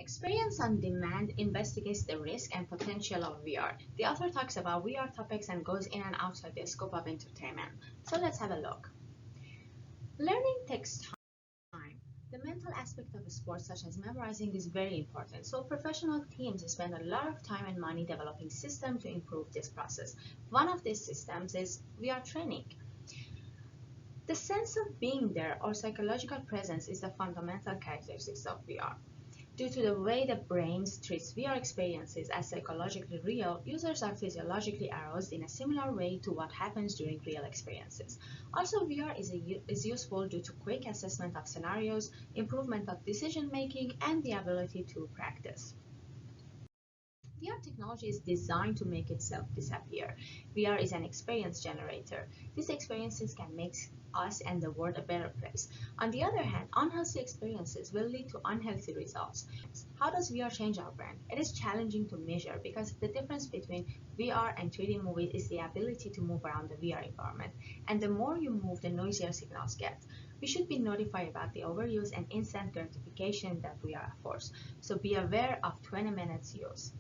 Experience on Demand investigates the risk and potential of VR. The author talks about VR topics and goes in and outside the scope of entertainment. So let's have a look. Learning takes time. The mental aspect of a sport such as memorizing is very important. So professional teams spend a lot of time and money developing systems to improve this process. One of these systems is VR training. The sense of being there or psychological presence is the fundamental characteristics of VR. Due to the way the brain treats VR experiences as psychologically real, users are physiologically aroused in a similar way to what happens during real experiences. Also, VR is useful due to quick assessment of scenarios, improvement of decision-making, and the ability to practice. VR technology is designed to make itself disappear. VR is an experience generator. These experiences can make us and the world a better place. On the other hand, unhealthy experiences will lead to unhealthy results. How does VR change our brain? It is challenging to measure because the difference between VR and 3D movies is the ability to move around the VR environment. And the more you move, the noisier signals get. We should be notified about the overuse and instant gratification that VR affords. So be aware of 20 minutes use.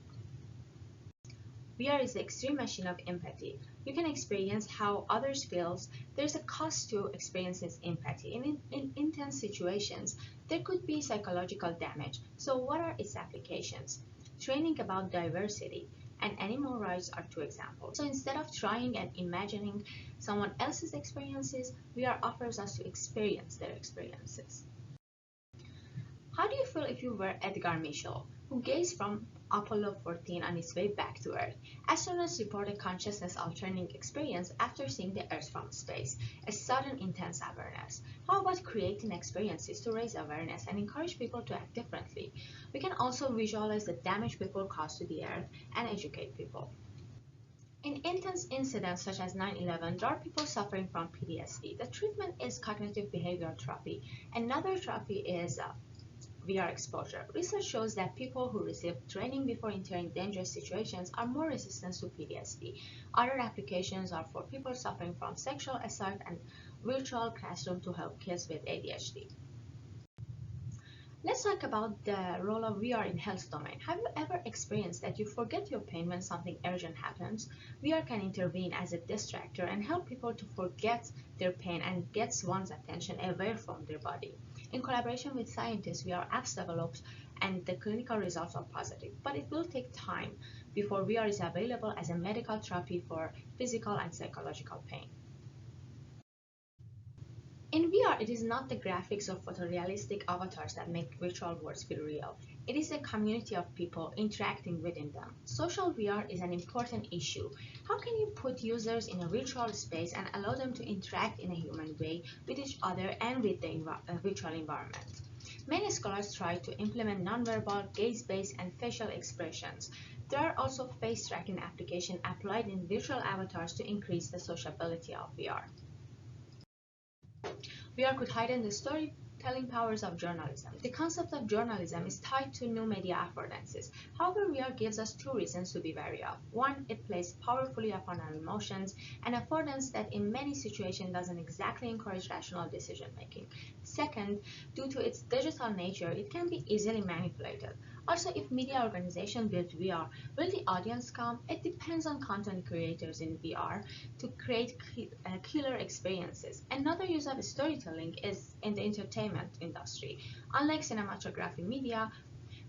VR is the extreme machine of empathy. You can experience how others feel. There's a cost to experiencing empathy. In intense situations, there could be psychological damage. So what are its applications? Training about diversity and animal rights are two examples. So instead of trying and imagining someone else's experiences, VR offers us to experience their experiences. How do you feel if you were Edgar Mitchell, who gazed from Apollo 14 on its way back to Earth? Astronauts report a consciousness-altering experience after seeing the Earth from space, a sudden intense awareness. How about creating experiences to raise awareness and encourage people to act differently? We can also visualize the damage people cause to the Earth and educate people. In intense incidents such as 9/11, there are people suffering from PTSD. The treatment is cognitive behavioral therapy. Another therapy is VR exposure. Research shows that people who receive training before entering dangerous situations are more resistant to PTSD. Other applications are for people suffering from sexual assault and virtual classroom to help kids with ADHD. Let's talk about the role of VR in health domain. Have you ever experienced that you forget your pain when something urgent happens? VR can intervene as a distractor and help people to forget their pain and gets one's attention away from their body. In collaboration with scientists, VR apps developed and the clinical results are positive, but it will take time before VR is available as a medical therapy for physical and psychological pain. In VR, it is not the graphics or photorealistic avatars that make virtual worlds feel real. It is a community of people interacting within them. Social VR is an important issue. How can you put users in a virtual space and allow them to interact in a human way with each other and with the virtual environment? Many scholars try to implement nonverbal, gaze-based, and facial expressions. There are also face tracking applications applied in virtual avatars to increase the sociability of VR. VR could heighten the storytelling powers of journalism. The concept of journalism is tied to new media affordances. However, VR gives us two reasons to be wary of. One, it plays powerfully upon our emotions, an affordance that in many situations doesn't exactly encourage rational decision making. Second, due to its digital nature, it can be easily manipulated. Also, if media organizations build VR, will the audience come? It depends on content creators in VR to create killer experiences. Another use of storytelling is in the entertainment industry. Unlike cinematography media,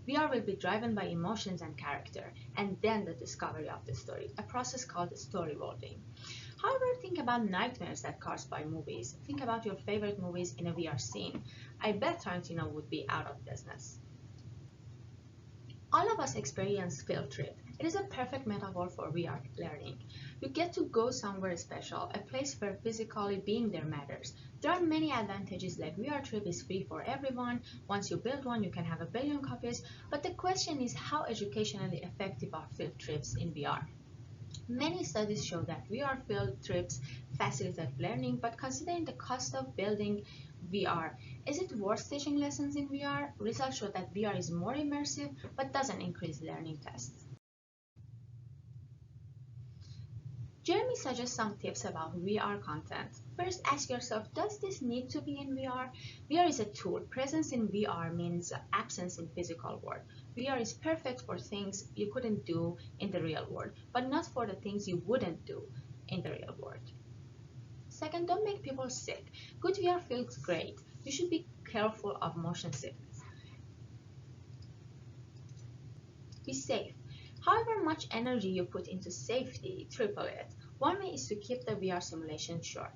VR will be driven by emotions and character, and then the discovery of the story, a process called storyboarding. However, think about nightmares that are caused by movies. Think about your favorite movies in a VR scene. I bet Tarantino would be out of business. All of us experience field trip. It is a perfect metaphor for VR learning. You get to go somewhere special, a place where physically being there matters. There are many advantages, like VR trip is free for everyone. Once you build one, you can have 1 billion copies. But the question is, how educationally effective are field trips in VR? Many studies show that VR field trips facilitate learning, but considering the cost of building VR, is it worth teaching lessons in VR? Results show that VR is more immersive, but doesn't increase learning tests. Jeremy suggests some tips about VR content. First, ask yourself, does this need to be in VR? VR is a tool. Presence in VR means absence in physical world. VR is perfect for things you couldn't do in the real world, but not for the things you wouldn't do in the real world. Second, don't make people sick. Good VR feels great. You should be careful of motion sickness. Be safe. However much energy you put into safety, triple it. One way is to keep the VR simulation short.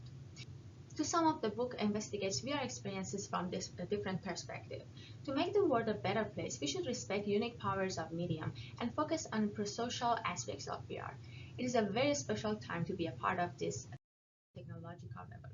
To sum up, the book investigates VR experiences from a different perspective. To make the world a better place, we should respect unique powers of medium and focus on prosocial aspects of VR. It is a very special time to be a part of this technological revolution.